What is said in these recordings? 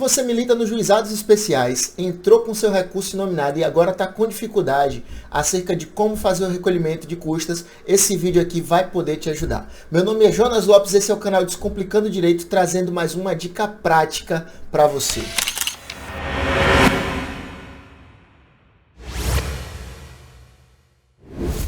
você milita nos juizados especiais, entrou com seu recurso nominado e agora está com dificuldade acerca de como fazer o recolhimento de custas, esse vídeo aqui vai poder te ajudar. Meu nome é Jonas Lopes, esse é o canal Descomplicando Direito, trazendo mais uma dica prática para você.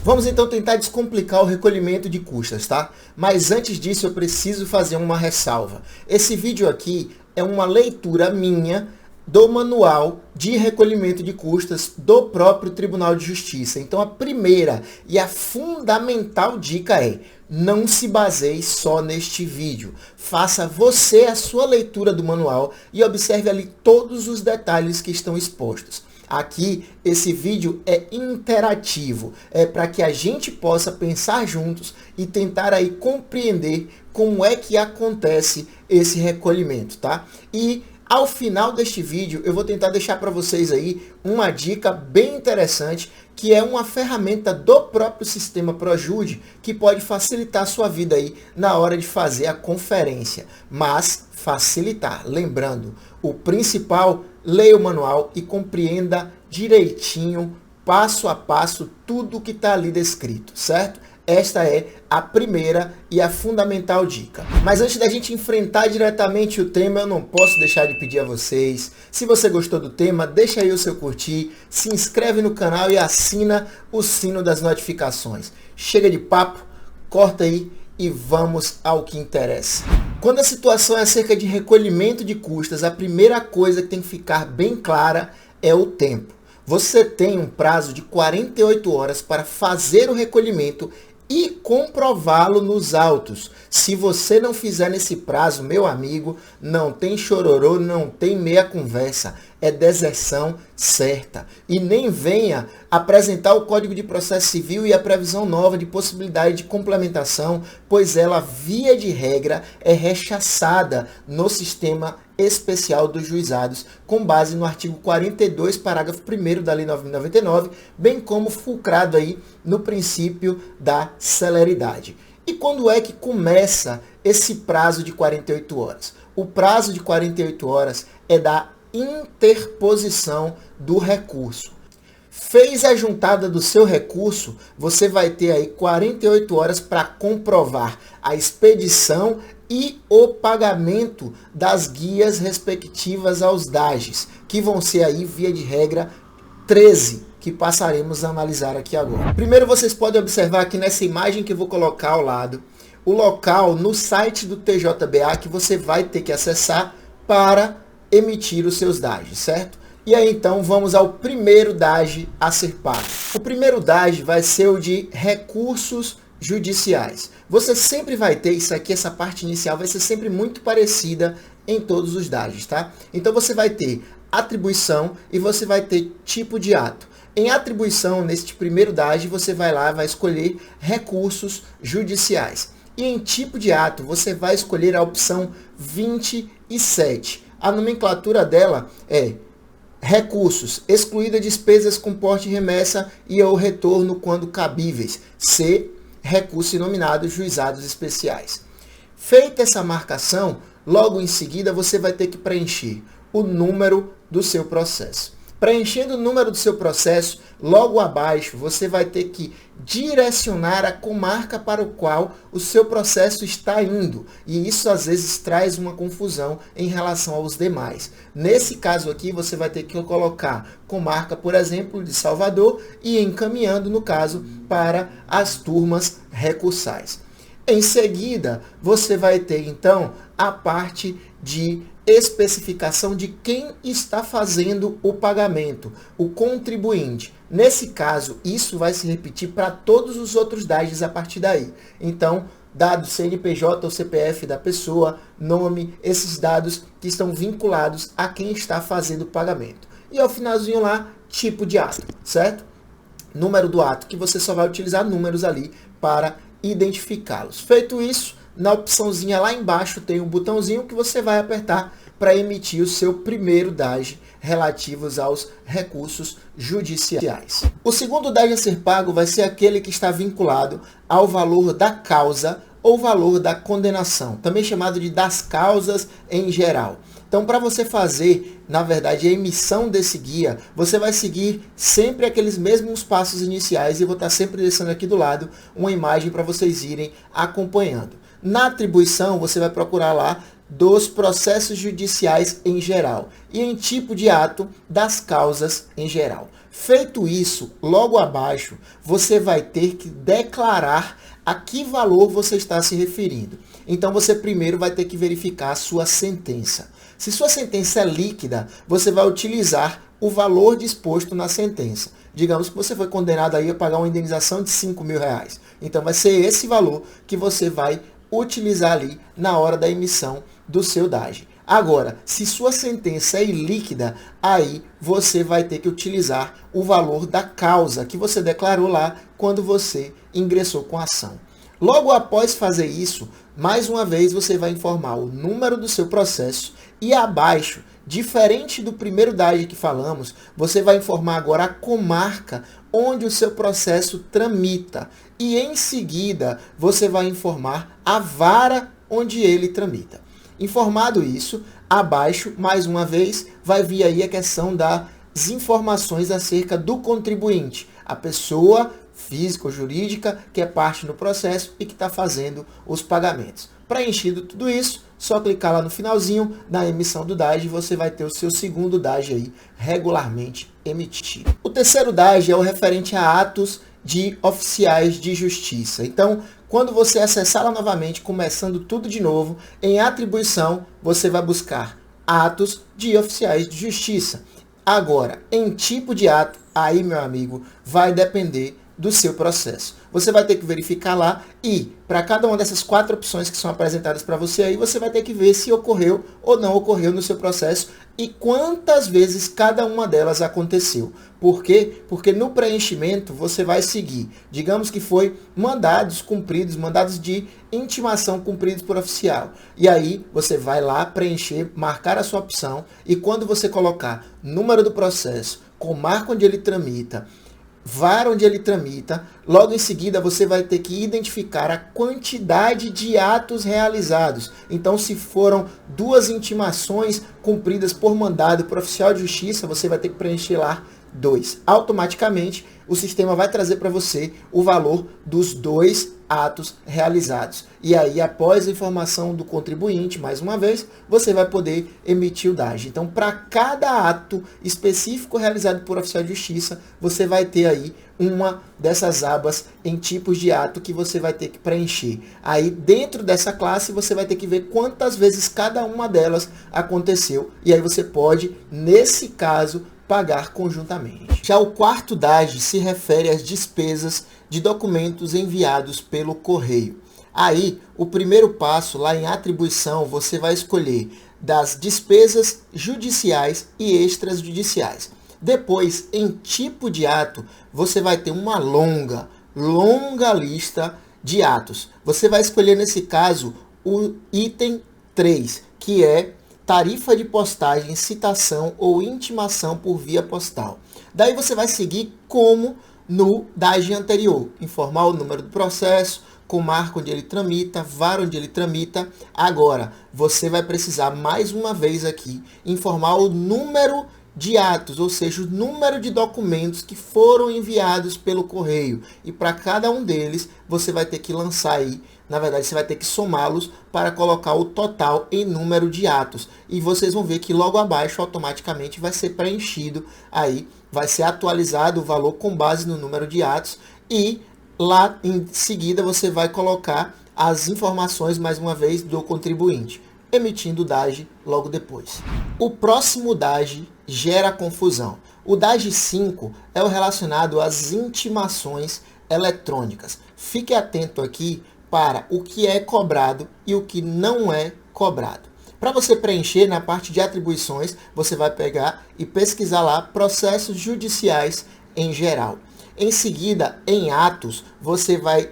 Vamos então tentar descomplicar o recolhimento de custas, tá? Mas antes disso eu preciso fazer uma ressalva. Esse vídeo aqui é uma leitura minha do manual de recolhimento de custas do próprio Tribunal de Justiça. Então a primeira e a fundamental dica é: não se baseie só neste vídeo. Faça você a sua leitura do manual e observe ali todos os detalhes que estão expostos. Aqui, esse vídeo é interativo, é para que a gente possa pensar juntos e tentar aí compreender como é que acontece esse recolhimento, tá? E ao final deste vídeo, eu vou tentar deixar para vocês aí uma dica bem interessante, que é uma ferramenta do próprio sistema Projude, que pode facilitar a sua vida aí na hora de fazer a conferência. Mas facilitar, lembrando, o principal, leia o manual e compreenda direitinho, passo a passo, tudo que está ali descrito, certo? Esta é a primeira e a fundamental dica. Mas antes da gente enfrentar diretamente o tema, eu não posso deixar de pedir a vocês, se você gostou do tema, deixa aí o seu curtir, se inscreve no canal e assina o sino das notificações. Chega de papo, corta aí e vamos ao que interessa. Quando a situação é acerca de recolhimento de custas, a primeira coisa que tem que ficar bem clara é o tempo. Você tem um prazo de 48 horas para fazer o recolhimento e comprová-lo nos autos. Se você não fizer nesse prazo, meu amigo, não tem chororô, não tem meia conversa. É deserção certa. E nem venha apresentar o Código de Processo Civil e a previsão nova de possibilidade de complementação, pois ela, via de regra, é rechaçada no sistema especial dos juizados, com base no artigo 42, parágrafo 1º da Lei 9.099, bem como fulcrado aí no princípio da celeridade. E quando é que começa esse prazo de 48 horas? O prazo de 48 horas é da interposição do recurso. Fez a juntada do seu recurso, você vai ter aí 48 horas para comprovar a expedição e o pagamento das guias respectivas aos DAGEs, que vão ser aí, via de regra, 13, que passaremos a analisar aqui agora. Primeiro, vocês podem observar aqui nessa imagem que eu vou colocar ao lado, o local no site do TJBA que você vai ter que acessar para emitir os seus DAGEs, certo? E aí então vamos ao primeiro DAGE a ser pago. O primeiro DAGE vai ser o de recursos judiciais. Você sempre vai ter isso aqui, essa parte inicial vai ser sempre muito parecida em todos os DAGEs, tá? Então você vai ter atribuição e você vai ter tipo de ato. Em atribuição, neste primeiro DAGE, você vai lá, vai escolher recursos judiciais. E em tipo de ato, você vai escolher a opção 27. A nomenclatura dela é recursos, excluída despesas com porte e remessa e ou retorno quando cabíveis. C, recurso inominado juizados especiais. Feita essa marcação, logo em seguida você vai ter que preencher o número do seu processo. Preenchendo o número do seu processo, logo abaixo você vai ter que direcionar a comarca para o qual o seu processo está indo. E isso às vezes traz uma confusão em relação aos demais. Nesse caso aqui você vai ter que colocar comarca, por exemplo, de Salvador e encaminhando, no caso, para as turmas recursais. Em seguida, você vai ter então a parte de especificação de quem está fazendo o pagamento, o contribuinte. Nesse caso, isso vai se repetir para todos os outros DAGEs a partir daí. Então, dados CNPJ ou CPF da pessoa, nome, esses dados que estão vinculados a quem está fazendo o pagamento. E ao finalzinho lá, tipo de ato, certo? Número do ato, que você só vai utilizar números ali para identificá-los. Feito isso, na opçãozinha lá embaixo tem um botãozinho que você vai apertar para emitir o seu primeiro DAGE relativos aos recursos judiciais. O segundo DAGE a ser pago vai ser aquele que está vinculado ao valor da causa ou valor da condenação, também chamado de das causas em geral. Então, para você fazer, na verdade, a emissão desse guia, você vai seguir sempre aqueles mesmos passos iniciais e eu vou estar sempre deixando aqui do lado uma imagem para vocês irem acompanhando. Na atribuição, você vai procurar lá dos processos judiciais em geral e em tipo de ato das causas em geral. Feito isso, logo abaixo, você vai ter que declarar a que valor você está se referindo. Então, você primeiro vai ter que verificar a sua sentença. Se sua sentença é líquida, você vai utilizar o valor disposto na sentença. Digamos que você foi condenado aí a pagar uma indenização de R$5.000. Então, vai ser esse valor que você vai utilizar ali na hora da emissão do seu DAGE. Agora, se sua sentença é ilíquida, aí você vai ter que utilizar o valor da causa que você declarou lá quando você ingressou com a ação. Logo após fazer isso, mais uma vez você vai informar o número do seu processo e abaixo, diferente do primeiro DAGE que falamos, você vai informar agora a comarca onde o seu processo tramita e em seguida você vai informar a vara onde ele tramita. Informado isso, abaixo, mais uma vez, vai vir aí a questão das informações acerca do contribuinte, a pessoa física ou jurídica que é parte no processo e que está fazendo os pagamentos. Preenchido tudo isso, só clicar lá no finalzinho da emissão do DAGE e você vai ter o seu segundo DAGE aí regularmente emitido. O terceiro DAGE é o referente a atos de oficiais de justiça. Então, quando você acessar lá novamente, começando tudo de novo, em atribuição, você vai buscar atos de oficiais de justiça. Agora, em tipo de ato, aí, meu amigo, vai depender do seu processo. Você vai ter que verificar lá e, para cada uma dessas 4 opções que são apresentadas para você aí, você vai ter que ver se ocorreu ou não ocorreu no seu processo e quantas vezes cada uma delas aconteceu. Por quê? Porque no preenchimento você vai seguir, digamos que foi mandados cumpridos, mandados de intimação cumpridos por oficial. E aí você vai lá preencher, marcar a sua opção e quando você colocar número do processo, comarca onde ele tramita, vara onde ele tramita, logo em seguida você vai ter que identificar a quantidade de atos realizados. Então, se foram 2 intimações cumpridas por mandado por oficial de justiça, você vai ter que preencher lá 2. Automaticamente, o sistema vai trazer para você o valor dos 2 atos realizados. E aí, após a informação do contribuinte, mais uma vez, você vai poder emitir o DAGE. Então, para cada ato específico realizado por oficial de justiça, você vai ter aí uma dessas abas em tipos de ato que você vai ter que preencher. Aí, dentro dessa classe, você vai ter que ver quantas vezes cada uma delas aconteceu. E aí você pode, nesse caso, pagar conjuntamente. Já o quarto DAGE se refere às despesas de documentos enviados pelo correio. Aí, o primeiro passo, lá em atribuição, você vai escolher das despesas judiciais e extrajudiciais. Depois, em tipo de ato, você vai ter uma longa lista de atos. Você vai escolher, nesse caso, o item 3, que é tarifa de postagem, citação ou intimação por via postal. Daí você vai seguir como no DAGE anterior, informar o número do processo, comarca onde ele tramita, vara onde ele tramita. Agora, você vai precisar mais uma vez aqui informar o número de atos, ou seja, o número de documentos que foram enviados pelo correio. E para cada um deles, você vai ter que lançar aí, na verdade, você vai ter que somá-los para colocar o total em número de atos. E vocês vão ver que logo abaixo, automaticamente, vai ser preenchido aí, vai ser atualizado o valor com base no número de atos. E lá em seguida, você vai colocar as informações, mais uma vez, do contribuinte, emitindo o DAGE logo depois. O próximo DAGE gera confusão. O DAGE 5 é o relacionado às intimações eletrônicas. Fique atento aqui para o que é cobrado e o que não é cobrado. Para você preencher na parte de atribuições, você vai pegar e pesquisar lá processos judiciais em geral. Em seguida, em atos, você vai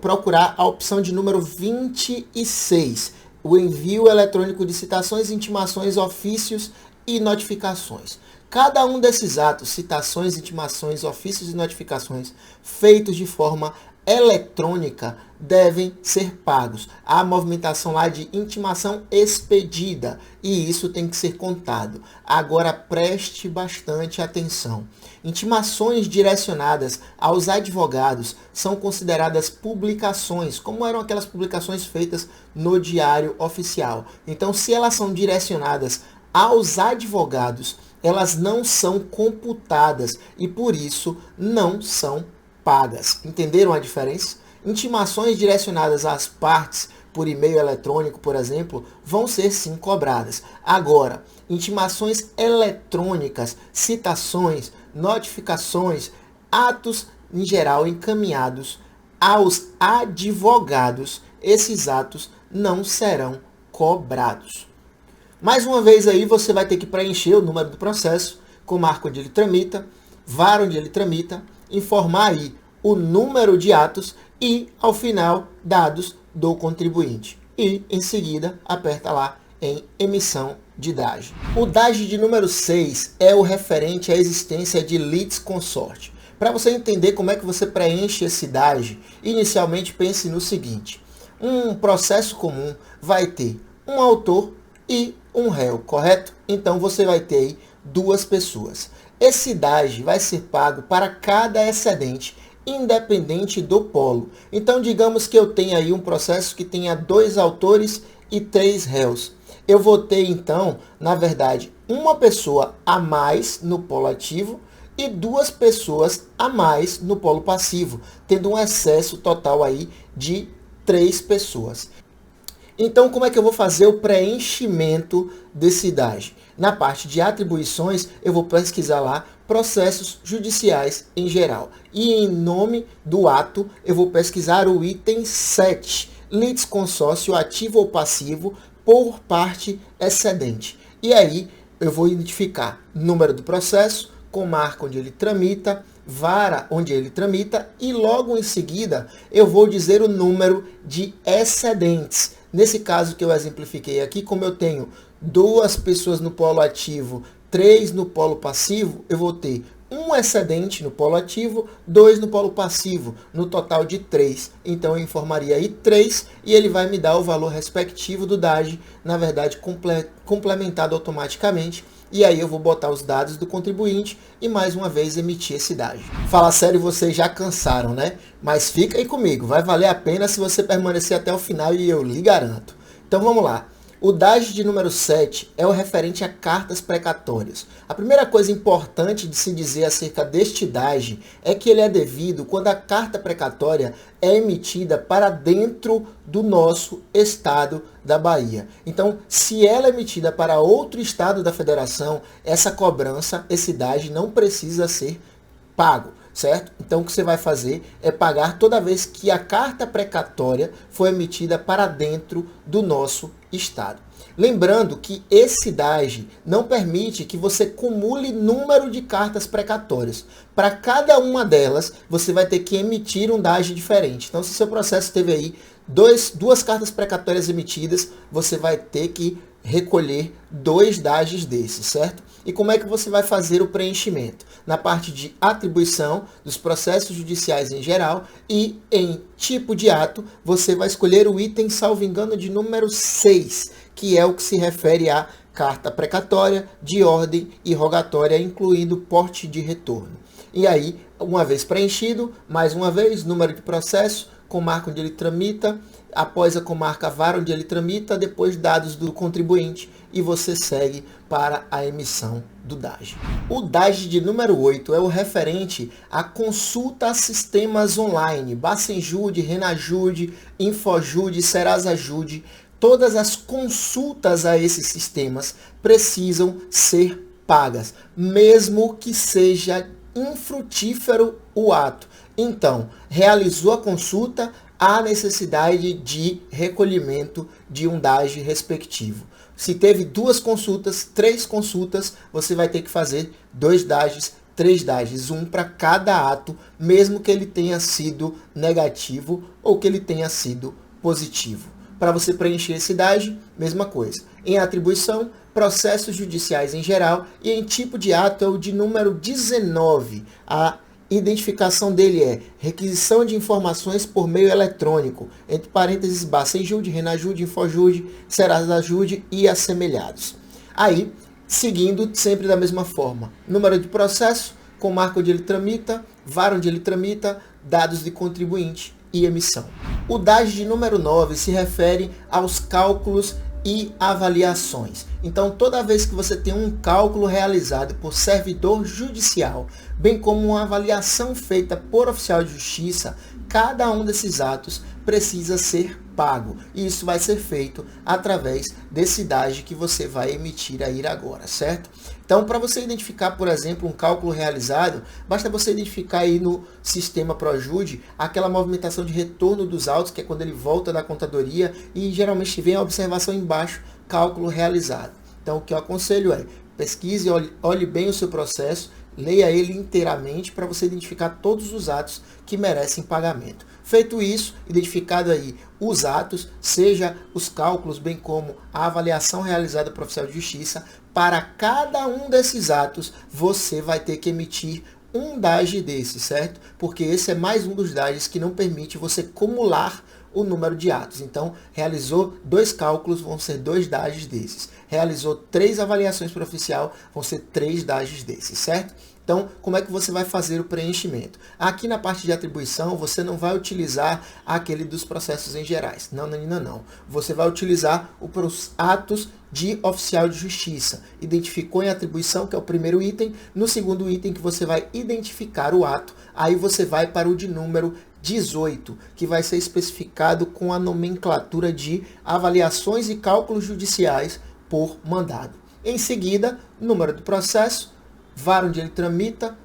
procurar a opção de número 26, o envio eletrônico de citações, intimações, ofícios e notificações. Cada um desses atos, citações, intimações, ofícios e notificações, feitos de forma eletrônica devem ser pagos. Há a movimentação lá de intimação expedida e isso tem que ser contado. Agora preste bastante atenção. Intimações direcionadas aos advogados são consideradas publicações, como eram aquelas publicações feitas no Diário Oficial. Então, se elas são direcionadas aos advogados, elas não são computadas e por isso não são pagas. Entenderam a diferença? Intimações direcionadas às partes por e-mail eletrônico, por exemplo, vão ser sim cobradas. Agora, intimações eletrônicas, citações, notificações, atos em geral encaminhados aos advogados, esses atos não serão cobrados. Mais uma vez aí você vai ter que preencher o número do processo, comarca onde ele tramita, vara onde ele tramita, informar aí o número de atos e, ao final, dados do contribuinte. E, em seguida, aperta lá em emissão de DAGE. O DAGE de número 6 é o referente à existência de litisconsorte. Para você entender como é que você preenche esse DAGE, inicialmente pense no seguinte. Um processo comum vai ter um autor e um réu, correto? Então, você vai ter aí duas pessoas. Esse DAGE vai ser pago para cada excedente independente do polo. Então, digamos que eu tenha aí um processo que tenha 2 autores e 3 réus. Eu vou ter, então, na verdade, uma pessoa a mais no polo ativo e 2 pessoas a mais no polo passivo, tendo um excesso total aí de 3 pessoas. Então, como é que eu vou fazer o preenchimento desse DAGE? Na parte de atribuições, eu vou pesquisar lá processos judiciais em geral. E em nome do ato, eu vou pesquisar o item 7, litisconsórcio ativo ou passivo por parte excedente. E aí, eu vou identificar número do processo, comarca onde ele tramita, vara onde ele tramita e logo em seguida eu vou dizer o número de excedentes. Nesse caso que eu exemplifiquei aqui, como eu tenho 2 pessoas no polo ativo, 3 no polo passivo, eu vou ter um excedente no polo ativo, 2 no polo passivo, no total de 3. Então eu informaria aí 3 e ele vai me dar o valor respectivo do DAGE, na verdade complementado automaticamente. E aí eu vou botar os dados do contribuinte e mais uma vez emitir esse DAGE. Fala sério, vocês já cansaram, né? Mas fica aí comigo, vai valer a pena se você permanecer até o final e eu lhe garanto. Então vamos lá. O DAGE de número 7 é o referente a cartas precatórias. A primeira coisa importante de se dizer acerca deste DAGE é que ele é devido quando a carta precatória é emitida para dentro do nosso estado da Bahia. Então, se ela é emitida para outro estado da federação, essa cobrança, esse DAGE não precisa ser pago, certo? Então, o que você vai fazer é pagar toda vez que a carta precatória for emitida para dentro do nosso estado. Lembrando que esse DAGE não permite que você cumule número de cartas precatórias. Para cada uma delas, você vai ter que emitir um DAGE diferente. Então, se seu processo teve aí duas cartas precatórias emitidas, você vai ter que recolher 2 DAGEs desses, certo? E como é que você vai fazer o preenchimento? Na parte de atribuição dos processos judiciais em geral e em tipo de ato, você vai escolher o item, salvo engano, de número 6, que é o que se refere à carta precatória, de ordem e rogatória, incluindo porte de retorno. E aí, uma vez preenchido, mais uma vez, número de processo, comarca onde ele tramita, após a comarca vara onde ele tramita, depois dados do contribuinte e você segue para a emissão do DAGE. O DAGE de número 8 é o referente à consulta a sistemas online, Bacenjude, Renajude, Infojude, Serasajude. Todas as consultas a esses sistemas precisam ser pagas, mesmo que seja infrutífero o ato. Então, realizou a consulta, há necessidade de recolhimento de um DAGE respectivo. Se teve 2 consultas, 3 consultas, você vai ter que fazer 2 DAGEs, 3 DAGEs, um para cada ato, mesmo que ele tenha sido negativo ou que ele tenha sido positivo. Para você preencher esse DAGE, mesma coisa. Em atribuição, processos judiciais em geral e em tipo de ato é o de número 19, a Identificação dele é requisição de informações por meio eletrônico, entre parênteses, Bacenjude, Renajude, Infojude, Serasa-Jude e assemelhados. Aí, seguindo sempre da mesma forma, número de processo, comarca onde ele tramita, vara onde ele tramita, dados de contribuinte e emissão. O DAGE de número 9 se refere aos cálculos e avaliações. Então, toda vez que você tem um cálculo realizado por servidor judicial, bem como uma avaliação feita por oficial de justiça, cada um desses atos precisa ser pago. E isso vai ser feito através desse DAGE que você vai emitir aí agora, certo? Então, para você identificar, por exemplo, um cálculo realizado, basta você identificar aí no sistema Projude aquela movimentação de retorno dos autos, que é quando ele volta da contadoria, e geralmente vem a observação embaixo, cálculo realizado. Então, o que eu aconselho é, pesquise, olhe bem o seu processo, leia ele inteiramente para você identificar todos os atos que merecem pagamento. Feito isso, identificado aí os atos, seja os cálculos, bem como a avaliação realizada por oficial de justiça, para cada um desses atos, você vai ter que emitir um DAGE desse, certo? Porque esse é mais um dos DAGEs que não permite você acumular o número de atos. Então, realizou 2 cálculos, vão ser 2 DAGEs desses. Realizou 3 avaliações por oficial, vão ser 3 DAGEs desses, certo? Então, como é que você vai fazer o preenchimento? Aqui na parte de atribuição, você não vai utilizar aquele dos processos em gerais. Não, não, não, não. Você vai utilizar os atos de oficial de justiça. Identificou em atribuição, que é o primeiro item. No segundo item, que você vai identificar o ato, aí você vai para o de número 18, que vai ser especificado com a nomenclatura de avaliações e cálculos judiciais por mandado. Em seguida, número do processo, vara onde ele tramita,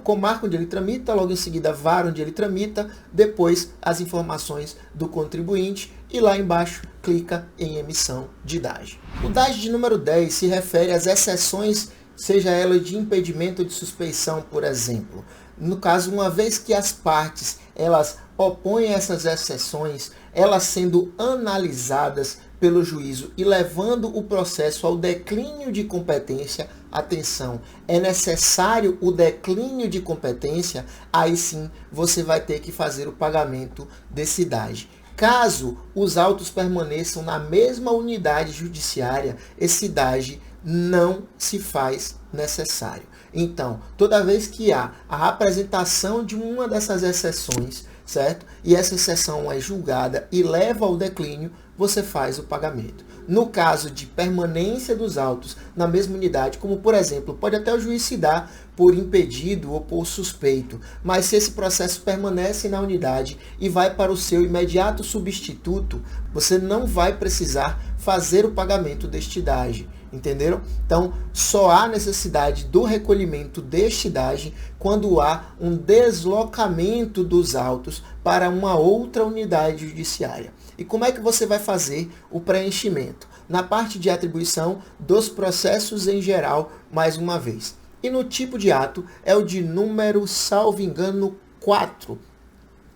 comarca onde ele tramita, logo em seguida vara onde ele tramita, depois as informações do contribuinte e lá embaixo clica em emissão de DAGE. O DAGE de número 10 se refere às exceções, seja ela de impedimento ou de suspeição, por exemplo. No caso, uma vez que as partes elas opõem essas exceções, elas sendo analisadas pelo juízo e levando o processo ao declínio de competência, atenção, é necessário o declínio de competência, aí sim você vai ter que fazer o pagamento desse DAGE. Caso os autos permaneçam na mesma unidade judiciária, esse DAGE não se faz necessário. Então, toda vez que há a apresentação de uma dessas exceções, certo? E essa exceção é julgada e leva ao declínio, você faz o pagamento. No caso de permanência dos autos na mesma unidade, como por exemplo, pode até o juiz se dar por impedido ou por suspeito, mas se esse processo permanece na unidade e vai para o seu imediato substituto, você não vai precisar fazer o pagamento deste DAGE. Entenderam? Então, só há necessidade do recolhimento deste DAGE quando há um deslocamento dos autos para uma outra unidade judiciária. E como é que você vai fazer o preenchimento? Na parte de atribuição dos processos em geral, mais uma vez. E no tipo de ato, é o de número, salvo engano, 4.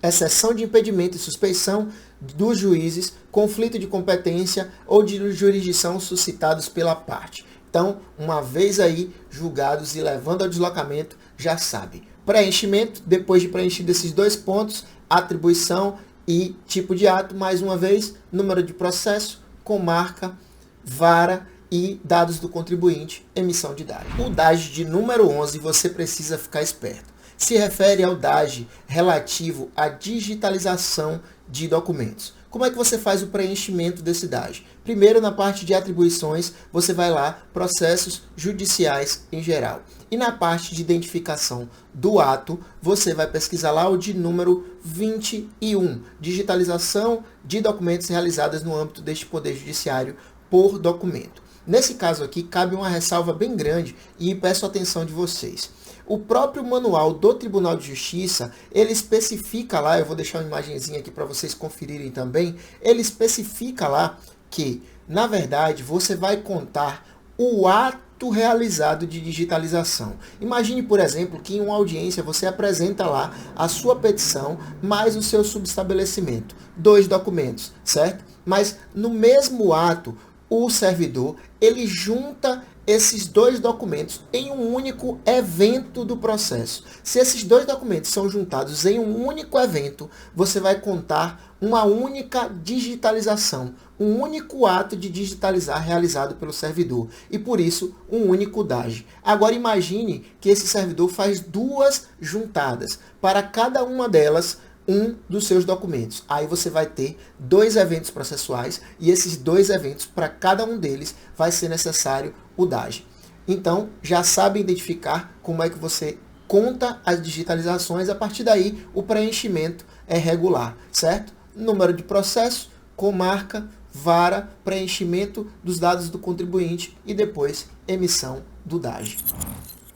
Exceção de impedimento e suspeição dos juízes, conflito de competência ou de jurisdição suscitados pela parte. Então, uma vez aí julgados e levando ao deslocamento, já sabe. Preenchimento, depois de preenchido esses 2 pontos, atribuição e tipo de ato, mais uma vez, número de processo, comarca, vara e dados do contribuinte, emissão de DAGE. O DAGE de número 11, você precisa ficar esperto. Se refere ao DAGE relativo à digitalização de documentos. Como é que você faz o preenchimento desse DAGE? Primeiro, na parte de atribuições, você vai lá, processos judiciais em geral. E na parte de identificação do ato, você vai pesquisar lá o de número 21, digitalização de documentos realizadas no âmbito deste Poder Judiciário por documento. Nesse caso aqui, cabe uma ressalva bem grande e peço a atenção de vocês. O próprio manual do Tribunal de Justiça, ele especifica lá, eu vou deixar uma imagenzinha aqui para vocês conferirem também, ele especifica lá que, na verdade, você vai contar o ato realizado de digitalização. Imagine, por exemplo, que em uma audiência você apresenta lá a sua petição mais o seu subestabelecimento. 2 documentos, certo? Mas no mesmo ato, o servidor, ele junta esses dois documentos em um único evento do processo. Se esses dois documentos são juntados em um único evento, você vai contar uma única digitalização, um único ato de digitalizar realizado pelo servidor e, por isso, um único DAG. Agora imagine que esse servidor faz duas juntadas. Para cada uma delas, um dos seus documentos. Aí você vai ter dois eventos processuais e esses dois eventos, para cada um deles, vai ser necessário o DAG. Então, já sabe identificar como é que você conta as digitalizações. A partir daí, o preenchimento é regular, certo? Número de processo, comarca, vara, preenchimento dos dados do contribuinte e depois emissão do DAG.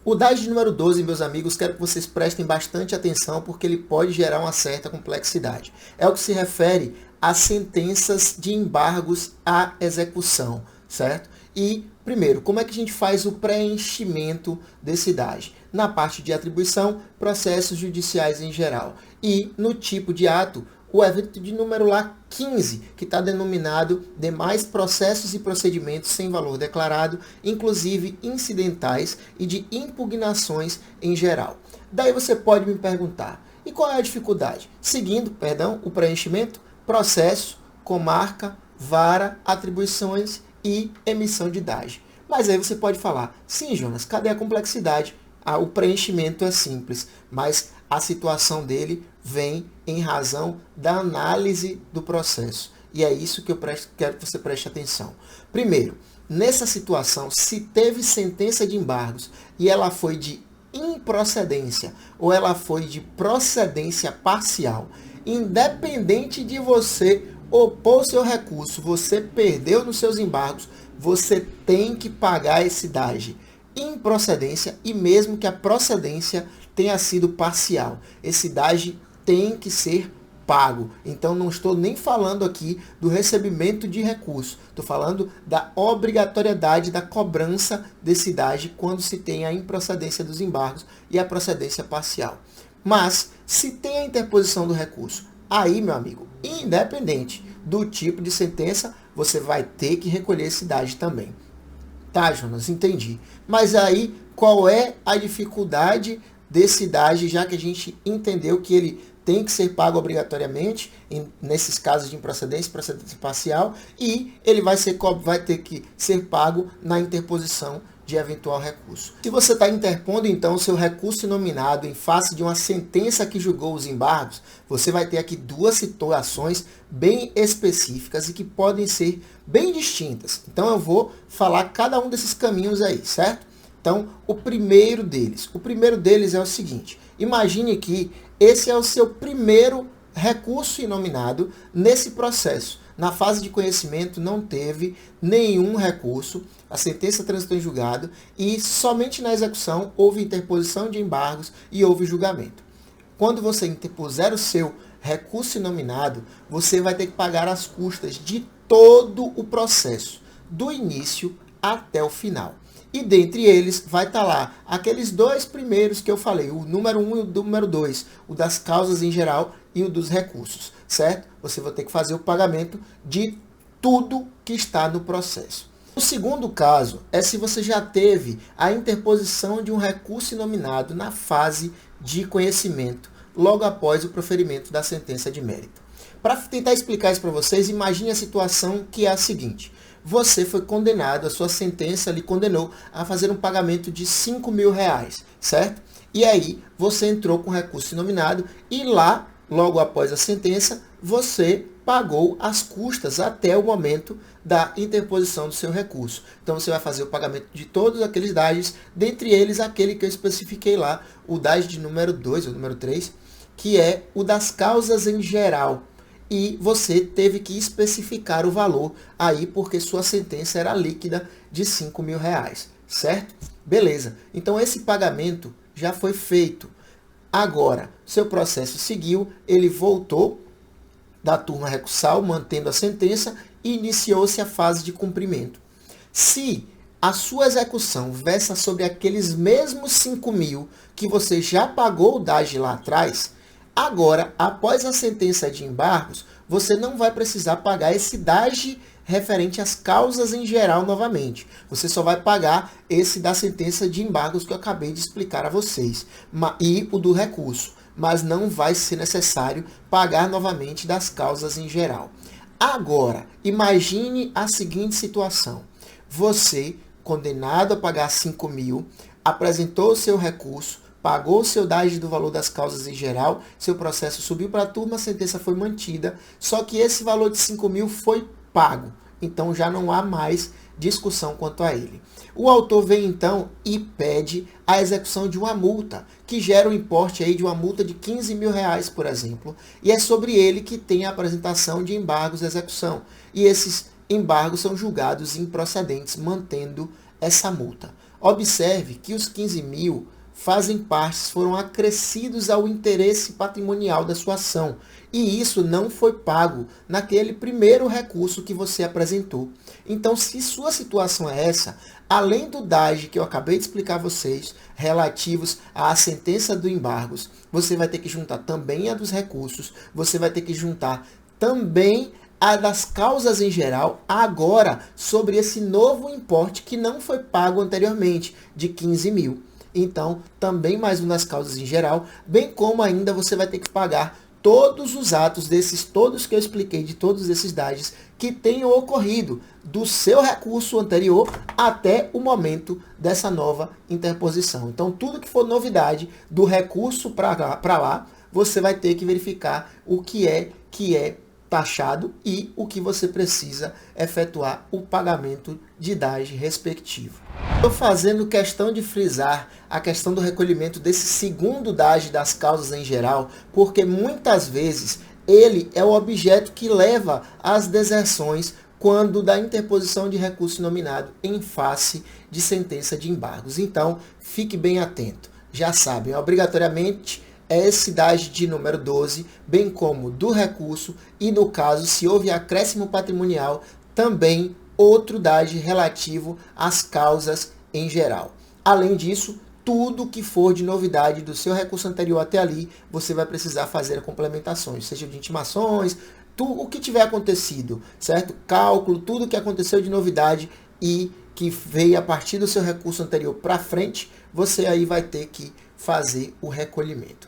O DAG número 12, meus amigos, quero que vocês prestem bastante atenção porque ele pode gerar uma certa complexidade. É o que se refere a sentenças de embargos à execução, certo? E, primeiro, como é que a gente faz o preenchimento desse DAG? Na parte de atribuição, processos judiciais em geral. E no tipo de ato, o evento de número lá 15, que está denominado demais processos e procedimentos sem valor declarado, inclusive incidentais e de impugnações em geral. Daí você pode me perguntar, e qual é a dificuldade? Seguindo, o preenchimento, processo, comarca, vara, atribuições e emissão de DAG. Mas aí você pode falar, sim, Jonas, cadê a complexidade? O preenchimento é simples, mas a situação dele vem em razão da análise do processo. E é isso que eu quero que você preste atenção. Primeiro, nessa situação, se teve sentença de embargos e ela foi de improcedência ou ela foi de procedência parcial, independente de você opor seu recurso, você perdeu nos seus embargos, você tem que pagar esse DAG. Improcedência e mesmo que a procedência tenha sido parcial. Esse DAG tem que ser pago. Então não estou nem falando aqui do recebimento de recurso. Estou falando da obrigatoriedade da cobrança desse DAG quando se tem a improcedência dos embargos e a procedência parcial. Mas se tem a interposição do recurso, aí, meu amigo, independente do tipo de sentença, você vai ter que recolher esse DAG também. Tá, Jonas, entendi. Mas aí, qual é a dificuldade desse DAG, já que a gente entendeu que ele tem que ser pago obrigatoriamente, nesses casos de improcedência, procedência parcial, e ele vai ter que ser pago na interposição de eventual recurso. Se você está interpondo, então, o seu recurso nominado em face de uma sentença que julgou os embargos, você vai ter aqui duas situações bem específicas e que podem ser bem distintas. Então, eu vou falar cada um desses caminhos aí, certo? Então, o primeiro deles é o seguinte. Imagine que esse é o seu primeiro recurso inominado nesse processo. Na fase de conhecimento não teve nenhum recurso, a sentença transitou em julgado e somente na execução houve interposição de embargos e houve julgamento. Quando você interpuser o seu recurso inominado, você vai ter que pagar as custas de todo o processo, do início até o final. E dentre eles vai estar lá aqueles dois primeiros que eu falei, o número 1 e o número 2, o das causas em geral e o dos recursos, certo? Você vai ter que fazer o pagamento de tudo que está no processo. O segundo caso é se você já teve a interposição de um recurso inominado na fase de conhecimento, logo após o proferimento da sentença de mérito. Para tentar explicar isso para vocês, imagine a situação que é a seguinte. Você foi condenado, a sua sentença lhe condenou a fazer um pagamento de R$5.000, certo? E aí, você entrou com recurso inominado e lá, logo após a sentença, você pagou as custas até o momento da interposição do seu recurso. Então, você vai fazer o pagamento de todos aqueles DAGs, dentre eles aquele que eu especifiquei lá, o DAG de número 2 ou número 3, que é o das causas em geral. E você teve que especificar o valor aí, porque sua sentença era líquida de R$5.000, certo? Beleza. Então, esse pagamento já foi feito. Agora, seu processo seguiu, ele voltou da turma recursal, mantendo a sentença, e iniciou-se a fase de cumprimento. Se a sua execução versa sobre aqueles mesmos 5.000 que você já pagou o DAG lá atrás, agora, após a sentença de embargos, você não vai precisar pagar esse DAG referente às causas em geral novamente. Você só vai pagar esse da sentença de embargos que eu acabei de explicar a vocês, e o do recurso, mas não vai ser necessário pagar novamente das causas em geral. Agora, imagine a seguinte situação. Você, condenado a pagar 5 mil, apresentou o seu recurso, pagou o seu DAS do valor das causas em geral, seu processo subiu para a turma, a sentença foi mantida, só que esse valor de 5 mil foi pago. Então já não há mais discussão quanto a ele. O autor vem então e pede a execução de uma multa, que gera um importe aí de uma multa de 15 mil reais, por exemplo, e é sobre ele que tem a apresentação de embargos de execução. E esses embargos são julgados improcedentes, mantendo essa multa. Observe que os 15 mil foram acrescidos ao interesse patrimonial da sua ação. E isso não foi pago naquele primeiro recurso que você apresentou. Então, se sua situação é essa, além do DAS que eu acabei de explicar a vocês, relativos à sentença do embargos, você vai ter que juntar também a dos recursos, você vai ter que juntar também a das causas em geral, agora sobre esse novo importe que não foi pago anteriormente, de 15 mil. Então, também mais uma das causas em geral, bem como ainda você vai ter que pagar todos os atos desses, todos que eu expliquei, de todos esses DAGs, que tenham ocorrido do seu recurso anterior até o momento dessa nova interposição. Então, tudo que for novidade do recurso para lá, você vai ter que verificar o que é taxado e o que você precisa efetuar o pagamento de DAS respectivo. Estou fazendo questão de frisar a questão do recolhimento desse segundo DAS das causas em geral, porque muitas vezes ele é o objeto que leva às deserções quando da interposição de recurso nominado em face de sentença de embargos. Então, fique bem atento. Já sabem, obrigatoriamente, é esse DAS de número 12, bem como do recurso e, no caso, se houve acréscimo patrimonial, também outro DAS relativo às causas em geral. Além disso, tudo que for de novidade do seu recurso anterior até ali, você vai precisar fazer complementações, seja de intimações, o que tiver acontecido, certo? Cálculo, tudo que aconteceu de novidade e que veio a partir do seu recurso anterior para frente, você aí vai ter que fazer o recolhimento.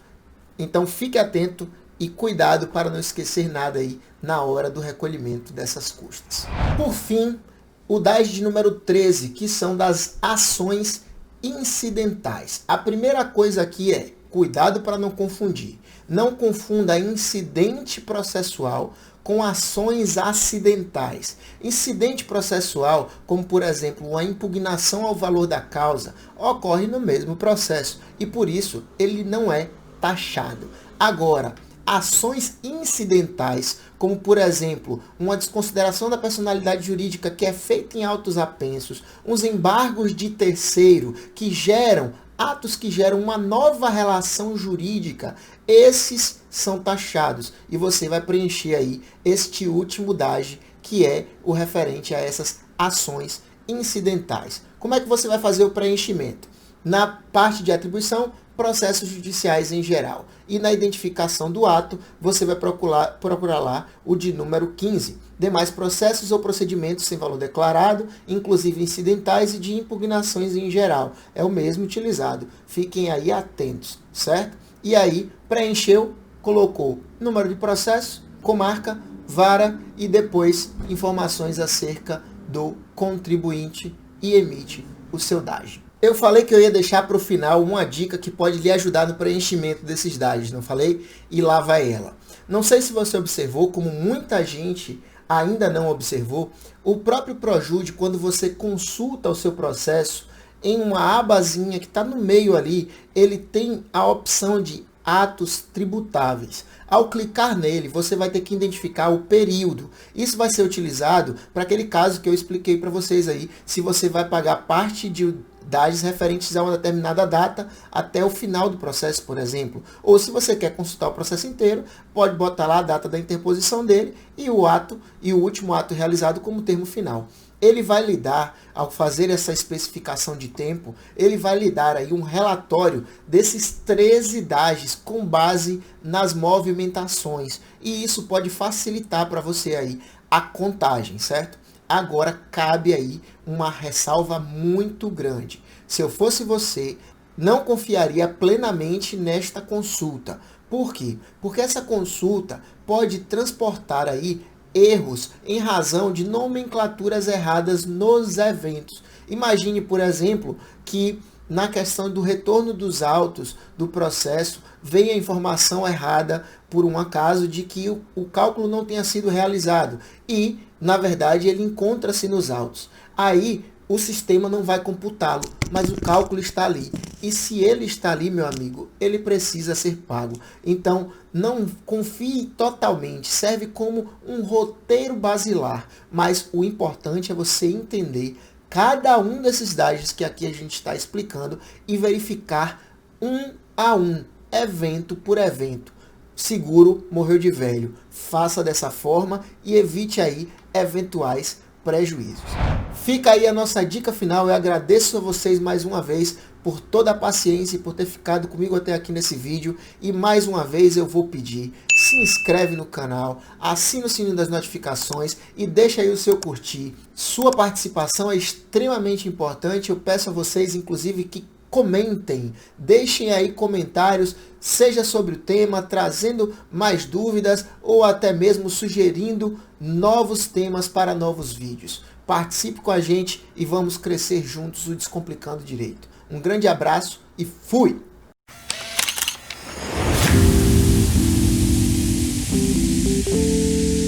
Então, fique atento e cuidado para não esquecer nada aí na hora do recolhimento dessas custas. Por fim, o DAS de número 13, que são das ações incidentais. A primeira coisa aqui é, cuidado para não confundir. Não confunda incidente processual com ações acidentais. Incidente processual, como por exemplo, uma impugnação ao valor da causa, ocorre no mesmo processo e por isso ele não é taxado. Agora, ações incidentais, como por exemplo, uma desconsideração da personalidade jurídica que é feita em autos apensos, uns embargos de terceiro que geram atos que geram uma nova relação jurídica, esses são taxados e você vai preencher aí este último DAS, que é o referente a essas ações incidentais. Como é que você vai fazer o preenchimento? Na parte de atribuição, processos judiciais em geral. E na identificação do ato, você vai procurar lá o de número 15. Demais processos ou procedimentos sem valor declarado, inclusive incidentais e de impugnações em geral. É o mesmo utilizado. Fiquem aí atentos, certo? E aí, preencheu, colocou número de processo, comarca, vara e depois informações acerca do contribuinte e emite o seu DAS. Eu falei que eu ia deixar para o final uma dica que pode lhe ajudar no preenchimento desses DAS, não falei? E lá vai ela. Não sei se você observou, como muita gente ainda não observou, o próprio Projude, quando você consulta o seu processo, em uma abazinha que está no meio ali, ele tem a opção de atos tributáveis. Ao clicar nele, você vai ter que identificar o período. Isso vai ser utilizado para aquele caso que eu expliquei para vocês aí, se você vai pagar parte de DAS referentes a uma determinada data até o final do processo, por exemplo. Ou se você quer consultar o processo inteiro, pode botar lá a data da interposição dele e o ato e o último ato realizado como termo final. Ele vai lhe dar, ao fazer essa especificação de tempo, ele vai lhe dar aí um relatório desses 13 DAGs com base nas movimentações. E isso pode facilitar para você aí a contagem, certo? Agora cabe aí uma ressalva muito grande. Se eu fosse você, não confiaria plenamente nesta consulta. Por quê? Porque essa consulta pode transportar aí erros em razão de nomenclaturas erradas nos eventos. Imagine, por exemplo, que na questão do retorno dos autos do processo, veio a informação errada por um acaso de que o cálculo não tenha sido realizado e, na verdade, ele encontra-se nos autos. Aí, o sistema não vai computá-lo, mas o cálculo está ali. E se ele está ali, meu amigo, ele precisa ser pago. Então, não confie totalmente, serve como um roteiro basilar, mas o importante é você entender cada um desses dados que aqui a gente está explicando e verificar um a um, evento por evento. Seguro morreu de velho. Faça dessa forma e evite aí eventuais prejuízos. Fica aí a nossa dica final. Eu agradeço a vocês mais uma vez por toda a paciência e por ter ficado comigo até aqui nesse vídeo. E mais uma vez eu vou pedir, se inscreve no canal, assina o sininho das notificações e deixa aí o seu curtir. Sua participação é extremamente importante. Eu peço a vocês, inclusive, que comentem, deixem aí comentários, seja sobre o tema, trazendo mais dúvidas ou até mesmo sugerindo novos temas para novos vídeos. Participe com a gente e vamos crescer juntos o Descomplicando Direito. Um grande abraço e fui!